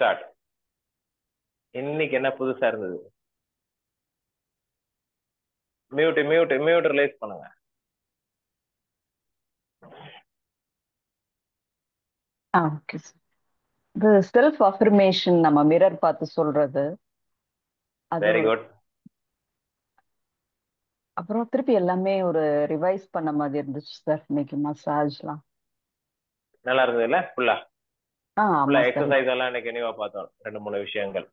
Start. இன்னைக்கு என்ன புதுசா இருந்தது? மியூட் ரிலீஸ் பண்ணுங்க. Okay sir. இது செல்ஃப் அஃபர்மேஷன் நம்ம மிரர் பார்த்து சொல்றது அது வெரி ஒரு. குட். அப்புறம் திருப்பி எல்லாமே ஒரு ரிவைஸ் பண்ண மாதிரி இருந்துச்சு சார் இன்னைக்கு மசாஜ்லாம். நல்லா இருந்தது இல்ல? ஃபுல்லா ஆமா சார். எக்ஸசைஸ் எல்லாம் இன்னைக்கு நியூவா பார்த்தோம். 2-3 விஷயங்கள்.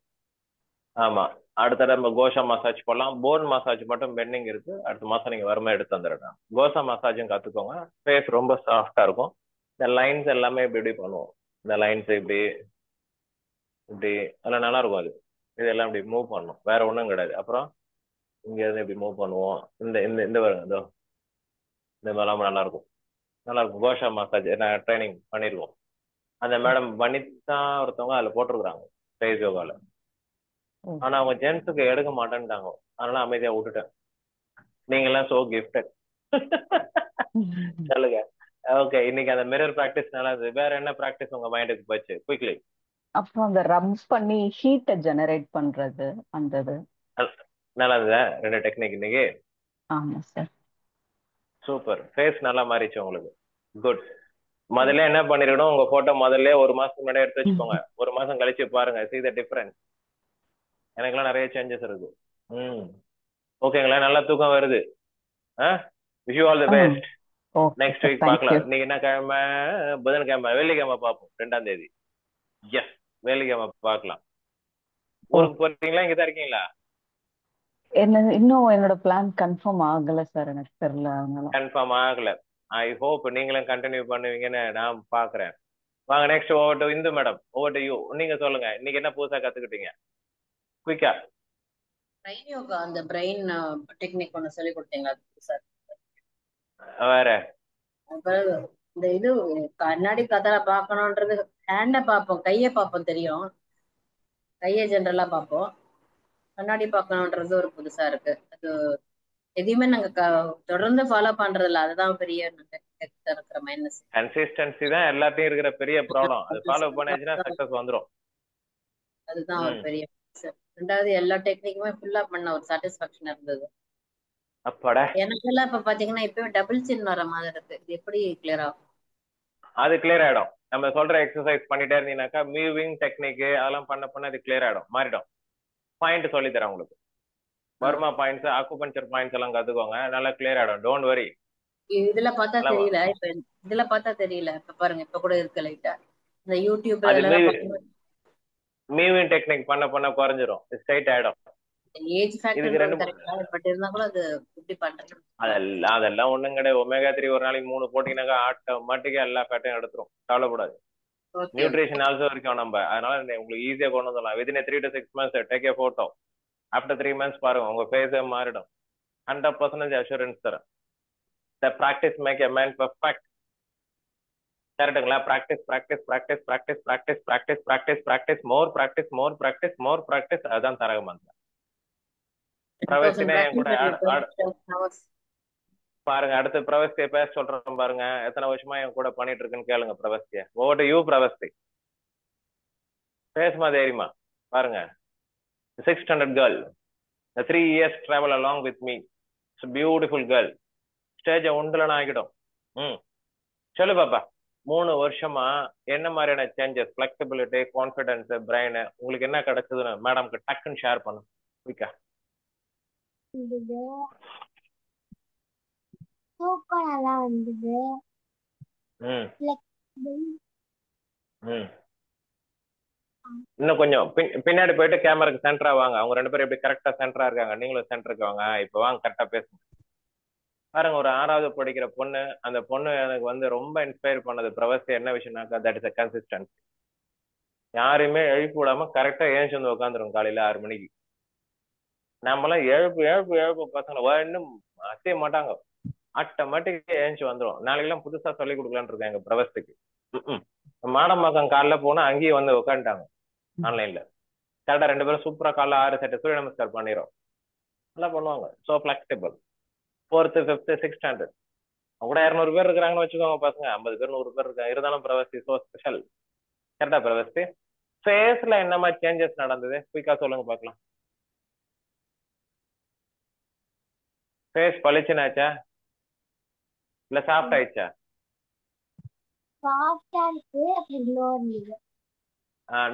ஆமா. அடுத்த நம்ம கோஷா மசாஜ் பண்ணலாம். போன் மசாஜ் மட்டும் பெண்டிங் இருக்கு. அடுத்த மாசம் நீங்க வருமா எடுத்து வந்துடுறேன். கோஷா மசாஜும் கத்துக்கோங்க. ஃபேஸ் ரொம்ப சாஃப்டா இருக்கும். இந்த லைன்ஸ் எல்லாமே இப்படி இப்படி பண்ணுவோம். இந்த லைன்ஸ் இப்படி இப்படி அதெல்லாம் நல்லா இருக்கும். அது இதெல்லாம் இப்படி மூவ் பண்ணணும். வேற ஒண்ணும் கிடையாது. அப்புறம் இங்க இருந்து இப்படி மூவ் பண்ணுவோம். இந்த இந்த இந்த பாருங்க, இதோ இந்த மாதிரிலாம் நல்லா இருக்கும். நல்லா இருக்கும். கோஷா மசாஜ் நான் ட்ரைனிங் பண்ணிருக்கோம். அந்த மேடம் வனிதா ஒருத்தவங்க அதுல போட்டிருக்கிறாங்க ஃபேஸ் யோகால. ஓ. ஆனா அவங்க ஜென்ஸுக்கு எடுக்க மாட்டேன்ட்டாங்க. அதனால அமைதியா விட்டுட்டேன். நீங்க எல்லாம் சோ கிஃப்டட். சொல்லுங்க. ஓகே, இன்னைக்கு அந்த மிரர் பிராக்டிஸ் நல்லா இருந்தது. வேற என்ன பிராக்டிஸ் உங்க மைண்டுக்கு போச்சு குயிக்லி? அப்புறம் அந்த ரப் பண்ணி ஹீட்டை ஜெனரேட் பண்றது அந்த இது. நல்லா இருந்ததா 2 டெக்னிக் இன்னைக்கு? ஆமா சார். சூப்பர். ஃபேஸ் நல்லா மாறிச்சு உங்களுக்கு. குட். முதல்ல என்ன பண்ணிருக்கணும், உங்க போட்டோ முதல்ல 1 மாசத்துக்கு முன்னாடி எடுத்து வச்சுக்கோங்க. 1 மாசம் கழிச்சு பாருங்க. see the difference. எனக்கெல்லாம் நிறைய சேஞ்சஸ் இருக்கு. ம். ஓகேங்களா? நல்லா தூக்கம் வருது. Wish you all the best. Okay next sir, week thank you. பார்க்கலாம். இன்னைக்கு என்ன கிழமை? புதன்கிழமை. வெள்ளிக்கிழமை பார்ப்போம் 2ஆம் தேதி. எஸ், வெள்ளிக்கிழமை பார்க்கலாம். ஊருக்கு ஓகே. போறீங்களா? இங்க தான் இருக்கீங்களா? என்ன இன்னும் என்னோட பிளான் கன்ஃபார்ம் ஆகல சார், எனக்கு தெரியல அதனால. கன்ஃபார்ம் ஆகல. ஐ ஹோப் நீங்களும் கண்டினியூ பண்ணுவீங்கன்னு நான் பாக்குறேன். வாங்க next over to Hindu madam. Over to you. நீங்க சொல்லுங்க, இன்னைக்கு என்ன புதுசா கத்துக்கிட்டீங்க குயிக்கா? பிரெயின் யோகா அந்த பிரெயின் டெக்னிக் ஒன்று சொல்லி கொடுத்தீங்களா சார்? வேற அப்புறம் இந்த இது கண்ணாடி கதலை பார்க்கணுன்றது ஹேண்டை பார்ப்போம், கையை பார்ப்போம், தெரியும் கையை ஜென்ரலா பார்ப்போம். கண்ணாடி பார்க்கணுன்றது ஒரு புதுசா இருக்கு. அது எதையுமே நாங்க தொடர்ந்து ஃபாலோ பண்றது இல்ல. அதுதான் பெரிய இருக்கிற மைனஸ். கன்சிஸ்டன்சி தான் எல்லாத்தையும் இருக்கிற பெரிய ப்ராப்ளம். அது ஃபாலோ பண்ணிச்சுன்னா சக்சஸ் வந்துடும். அதுதான் ஒரு பெரிய minus. ரெண்டாவது எல்லா டெக்னிக்குமே ஃபுல்லா பண்ண ஒரு சாட்டிஸ்பாக்சன் இருந்தது. அப்பாடா. எனக்கெல்லாம் இப்ப பாத்தீங்கன்னா இப்பவே டபுள் சின் வர மாதிரி இருக்கு. இது எப்படி கிளியர் ஆகும்? அது கிளியர் ஆயிடும். நம்ம சொல்ற எக்ஸசைஸ் பண்ணிட்டே இருந்தீங்கன்னாக்கா மூவிங் டெக்னிக் அதெல்லாம் பண்ண பண்ண அது கிளியர் ஆயிடும், மாறிடும். பாயிண்ட் சொல்லி தரேன் உங்களுக்கு. பர்மா பாயிண்ட்ஸ், அக்குபஞ்சர் பாயிண்ட்ஸ் எல்லாம் கத்துக்கோங்க. நல்லா கிளியர் ஆயிடும். Don't worry. இதுல பார்த்தா நல்லா தெரியல. இப்ப இதுல பார்த்தா தெரியல. இப்ப பாருங்க, இப்ப கூட இருக்கு லைட்டா. இந்த யூடியூப்ல அது எல்லாம் பாத்தீங்கன்னா மூவிங் டெக்னிக் பண்ண பண்ண குறைஞ்சிரும், ஸ்ட்ரைட் ஆயிடும். ஏஜ் இதுக்கு ஃபேக்டர்ன்றது 2 கரெக்டா பட் இருந்தா கூட அது எப்படி பண்றது? அதெல்லாம் ஒண்ணும் கிடையாது. ஒமேகா 3 ஒரு நாளைக்கு 3 போட்டீங்கன்னாக்கா ஆட்டோமேட்டிக்கா எல்லா ஃபேட்டையும் எடுத்துரும். கவலைப்படாது. Okay okay. நியூட்ரிஷன் ஆல்சோ இருக்கும் நம்ம. அதனால உங்களுக்கு ஈஸியா கொண்டு வந்துடலாம். Within 3 to 6 months take a photo. After 3 months பாருங்க உங்க ஃபேஸே மாறிடும். 100% அஷூரன்ஸ் தரேன். The practice make a man perfect. கரெக்டுங்களா? Practice practice practice practice practice practice practice practice more practice more practice more practice. அதுதான் தரக மந்திரம். 10,000 பிரவஸ்தினே என் கூட practice hours. பாருங்க. அடுத்து பிரவஸ்தியை பேச சொல்றேன் பாருங்க. எத்தனை வருஷமா என் கூட பண்ணிட்டு இருக்குன்னு கேளுங்க பிரவஸ்திய. Over to you Pravasthi. பேசுமா தைரியமா? பாருங்க. 6th standard girl. The 3 years travel along with me. It's a beautiful girl. ஸ்டேஜ உண்டுலன்னு ஆகிடும். சொல்லு பாப்பா. 3 வருஷமா என்ன மாதிரியான சேஞ்சஸ், பிளெக்சிபிலிட்டி, கான்பிடன்ஸ், பிரெயின் உங்களுக்கு என்ன கிடைச்சதுன்னு மேடம்க்கு டக்குன்னு ஷேர் பண்ணு. குயிக்கா. தூக்கம் வந்தது. இன்னும் கொஞ்சம் பின்னாடி போயிட்டு கேமராக்கு சென்டரா வாங்க. அவங்க 2 பேரும் எப்படி கரெக்டா சென்டரா இருக்காங்க. நீங்களும் சென்டருக்கு வாங்க. இப்ப வாங்க கரெக்டா பேசுங்க. பாருங்க, ஒரு 6வது படிக்கிற பொண்ணு. அந்த பொண்ணு எனக்கு வந்து ரொம்ப இன்ஸ்பயர் பண்ணது பிரவஸ்தி என்ன விஷயம்னாக்கா, தட் இஸ் அ கன்சிஸ்டன்சி. யாரையுமே எழுப்பி விடாம கரெக்டா ஏஞ்சி வந்து உட்காந்துரும் காலையில 6 மணிக்கு. நம்மளாம் எழுப்பு எழுப்பு எழுப்பு பசங்களை இன்னும் அசைய மாட்டாங்க. ஆட்டோமேட்டிக்கா ஏஞ்சி வந்துடும். நாளைக்கு எல்லாம் புதுசா சொல்லி கொடுக்கலான்னு இருக்கேன் எங்க பிரவஸ்திக்கு. மாடம்பாக்கம் காலைல போனா அங்கேயே வந்து உட்காந்துட்டாங்க ஆன்லைன்ல. கரெக்டா 2 பேரும் சூப்பரா காலைல 6 செட் சூரிய நமஸ்கார் பண்ணிடும். நல்லா பண்ணுவாங்க. So flexible. 4th 5th 6th standard கூட 200 பேர் இருக்கிறாங்கன்னு வச்சுக்கோங்க பசங்க. 50 பேர் 100 பேர் இருக்காங்க. இருந்தாலும் பிரவஸ்தி சோ ஸ்பெஷல். கரெக்டா பிரவஸ்தி? ஃபேஸ்ல என்ன மாதிரி சேஞ்சஸ் நடந்தது குயிக்கா சொல்லுங்க பார்க்கலாம். ஃபேஸ் பளிச்சுனாச்சா இல்ல சாஃப்ட் ஆயிடுச்சா? சாஃப்டா இருக்கு அப்புறம் க்ளோ இருந்தது.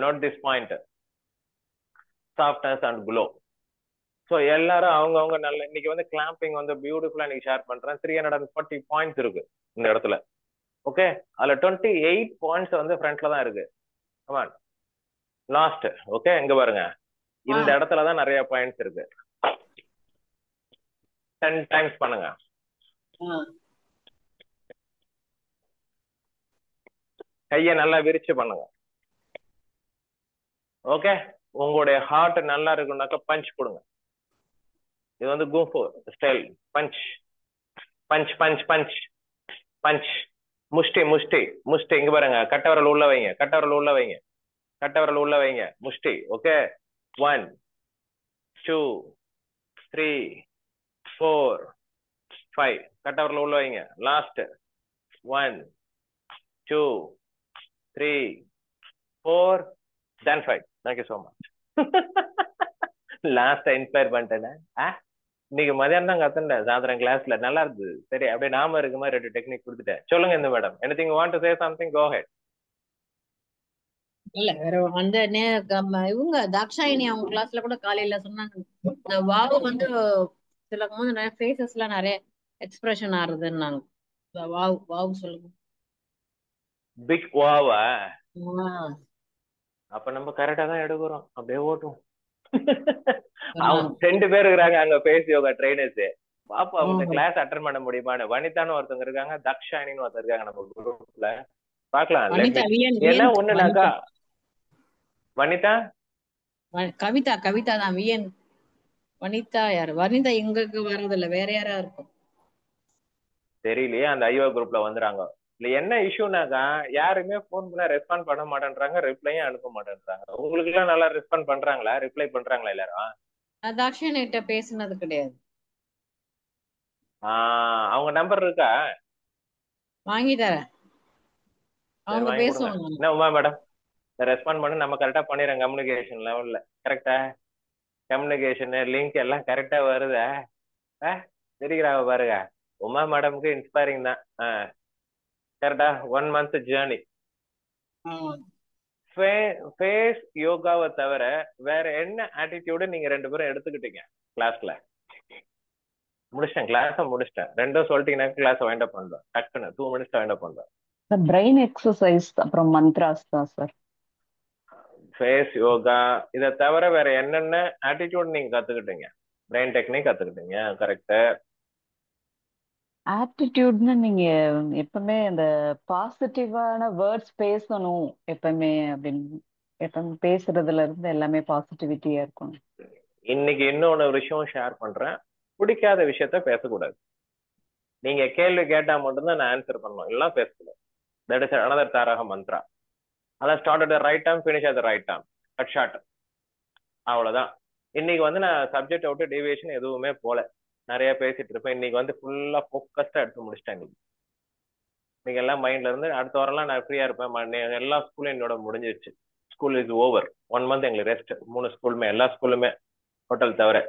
Note this point, softness and glow. So எல்லாரும் அவங்கவுங்க நல்ல இன்னைக்கு வந்து கிளாம்பிங் வந்து பியூட்டிஃபுல்லா இன்னைக்கு ஷேர் பண்றேன். 340 பாயிண்ட்ஸ் இருக்கு இந்த இடத்துல. ஓகே, அதுல 28 பாயிண்ட்ஸ் வந்து ஃப்ரண்ட்ல தான் இருக்கு. Come on last. ஓகே, இங்க பாருங்க, இந்த இடத்துல தான் நிறைய பாயிண்ட்ஸ் இருக்கு. 10 டைம்ஸ் பண்ணுங்க. கையை நல்லா விரிச்சு பண்ணுங்க. ஓகே, உங்களுடைய ஹார்ட் நல்லா இருக்குனாக்கா பஞ்ச் கொடுங்க. இது வந்து குஃபு style. Punch punch punch punch punch. முஷ்டி முஷ்டி முஷ்டி. இங்க பாருங்க, கட்டவரல் உள்ள வைங்க, கட்டவரல் உள்ள வைங்க, கட்டவரல் உள்ள வைங்க. முஷ்டி. ஓகே, 1 2 3 4 5. கட்டவரல் உள்ள வைங்க. Last 1 2 3 4 then 5. Thank you so much. Last inspire பண்ணிட்டேன். இன்னைக்கு மதியானம் தான் கத்துட்டேன் சாயந்தரம் கிளாஸ்ல. நல்லா இருந்தது. சரி, அப்படியே நாம இருக்க மாதிரி 2 டெக்னிக் கொடுத்துட்டேன். சொல்லுங்க இந்த madam, anything you want to say something, go ahead. இல்ல வேற அந்த இவங்க தாக்ஷாயினி அவங்க கிளாஸ்ல கூட காலையில சொன்னாங்க, இந்த வாவு வந்து சில போது நிறைய ஃபேஸஸ் எல்லாம் நிறைய எக்ஸ்பிரஷன் ஆறுதுன்னாங்க. வாவ் வாவ் சொல்லுங்க. பிக் வாவா? ஆ, அப்ப நம்ம கரெக்டா தான் எடுக்கிறோம். அப்படியே ஓட்டும். அவங்க சொன்னாங்க. 2 பேர் இருக்கிறாங்க அங்க ஃபேஸ் யோகா ட்ரைனர்ஸ். பாப்பா இந்த ம். கிளாஸ் அட்டன் பண்ண முடியுமான்னு. வனிதான்னு ஒருத்தவங்க இருக்காங்க, தக்ஷாயினின்னு ஒருத்தர் இருக்காங்க நம்ம குரூப்ல. பாக்கலாம். வனிதா வியன் ஏன்னா வியன் ஒண்ணுனாக்கா வனிதா கவிதா கவிதா தான் வியன். வனிதா யாரு? வனிதா எங்களுக்கு வர்றதில்ல, வேற யாரா இருக்கும். தெரியலையே. அந்த ஐயோ குரூப்ல வந்துறாங்க. இல்ல என்ன இஷ்யூனாக்கா, யாருமே போன் பண்ண ரெஸ்பாண்ட் பண்ண மாட்டேன்றாங்க, ரிப்ளையும் அனுப்ப மாட்டேன்றாங்க. உங்களுக்கு எல்லாம் நல்லா ரெஸ்பாண்ட் பண்றாங்களா, ரிப்ளை பண்றாங்களா எல்லாரும்? நான் தாக்ஷாயணி கிட்ட பேசுனது கிடையாது. அவங்க நம்பர் இருக்கா? வாங்கி தரேன், சரி, அவங்க வாங்கி கொடுங்க. பேசுவாங்க. என்ன உமா மேடம், ரெஸ்பாண்ட் பண்ணி நம்ம கரெக்டா பண்ணிடுறோம். கம்யூனிகேஷன் லெவல்ல கரெக்டா கம்யூனிகேஷன் லிங்க் எல்லாம் கரெக்டா வருதா? தெரிகிறாங்க பாருங்க. உமா மேடம்க்கு இன்ஸ்பைரிங் தான். கரெக்டா 1 month ஜேர்னி. ஃபேஸ் யோகாவை தவிர வேற என்ன ஆட்டிடியூடு நீங்க 2 பேரும் எடுத்துக்கிட்டீங்க கிளாஸ்ல? முடிச்சிட்டேன், கிளாஸ முடிச்சிட்டேன். 2 சொல்லிட்டீங்கன்னா கிளாஸ் வைண்ட் அப் பண்றேன். டக்குன்னு 2 minutes வைண்ட் அப் பண்றேன். பிரெயின் எக்ஸசைஸ் அப்புறம் மந்த்ராஸ் தான் சார். ஃபேஸ் யோகா இதை தவிர வேற என்னென்ன ஆட்டிடியூட் நீங்க கத்துக்கிட்டீங்க? பிரெயின் டெக்னிக் கத்துக்கிட்டீங்க, கரெக்ட். ஆட்டிடியூட்னு நீங்க எப்பவுமே அந்த பாசிட்டிவான வேர்ட்ஸ் பேசணும் எப்பவுமே அப்படின்னு, எப்பவுமே பேசுறதுல இருந்து எல்லாமே பாசிட்டிவிட்டியா இருக்கணும். இன்னைக்கு இன்னொன்னு விஷயம் ஷேர் பண்றேன். பிடிக்காத விஷயத்த பேசக்கூடாது. நீங்க கேள்வி கேட்டா மட்டும்தான் நான் ஆன்சர் பண்ணணும், எல்லாம் பேசக்கூடாது. தட் இஸ் another தாரக மந்த்ரா. அதான் start at the right time, finish at the right time, cut short. அவ்வளவுதான். இன்னைக்கு வந்து நான் சப்ஜெக்ட் அவுட் டீவியேஷன் எதுவுமே போல, நிறைய பேசிட்டு இருப்பேன். இன்னைக்கு வந்து ஃபுல்லா ஃபோக்கஸ்டா எடுத்து முடிச்சிட்டேன். இன்னைக்கு எல்லாம் மைண்ட்ல இருந்து அடுத்த வாரம்லாம் நான் ஃப்ரீயா இருப்பேன். எல்லா ஸ்கூலும் என்னோட முடிஞ்சிருச்சு. School is over. 1 month எங்களுக்கு ரெஸ்ட். 3 ஸ்கூலுமே, எல்லா ஸ்கூலுமே ஹோட்டல் தவிர.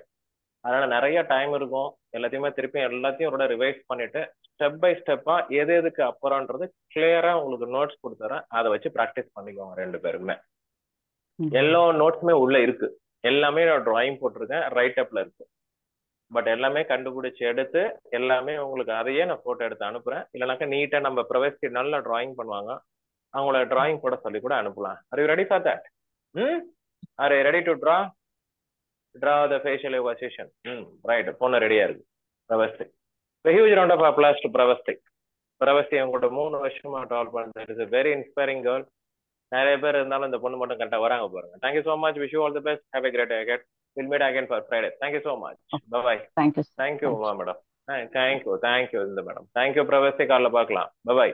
அதனால நிறைய டைம் இருக்கும். எல்லாத்தையுமே திருப்பி எல்லாத்தையும் ரிவைஸ் பண்ணிட்டு ஸ்டெப் பை ஸ்டெப்பா எது எதுக்கு அப்புறம்ன்றது கிளியரா உங்களுக்கு நோட்ஸ் கொடுத்துறேன். அதை வச்சு ப்ராக்டிஸ் பண்ணிக்கோங்க 2 பேருமே. எல்லா நோட்ஸுமே உள்ள இருக்கு. எல்லாமே நான் டிராயிங் போட்டிருக்கேன், ரைட் அப்ல இருக்கு. பட் எல்லாமே கண்டுபிடிச்சு எடுத்து எல்லாமே உங்களுக்கு அதையே நான் போட்டோ எடுத்து அனுப்புறேன். இல்லைனாக்கா நீட்டா நம்ம ப்ரொஃபஸர் நல்லா டிராயிங் பண்ணுவாங்க, அவங்கள டிராயிங் போட சொல்லி கூட அனுப்பலாம். Are you ready for that? Are you ready to draw the facial yoga session? Right, பொண்ணு ரெடியா இருக்கு. Pravasthi, huge round of applause to Pravasthi. Pravasthi அவங்களோட 3 வருஷமா ட்ராவல் பண்ணுறது. It's very inspiring girl. நிறைய பேர் இருந்தாலும் இந்த பொண்ணு மட்டும் கரெக்டா வராங்க பாருங்க. Thank you so much. Wish you all the best. Have a great day ahead. Will meet again for Friday. Thank you so much. By by. Thank you. Thank you Uma madam. Thank you இந்த மேடம். தேங்க்யூ பிரவஸ்தி. காலைல பார்க்கலாம். Bye by.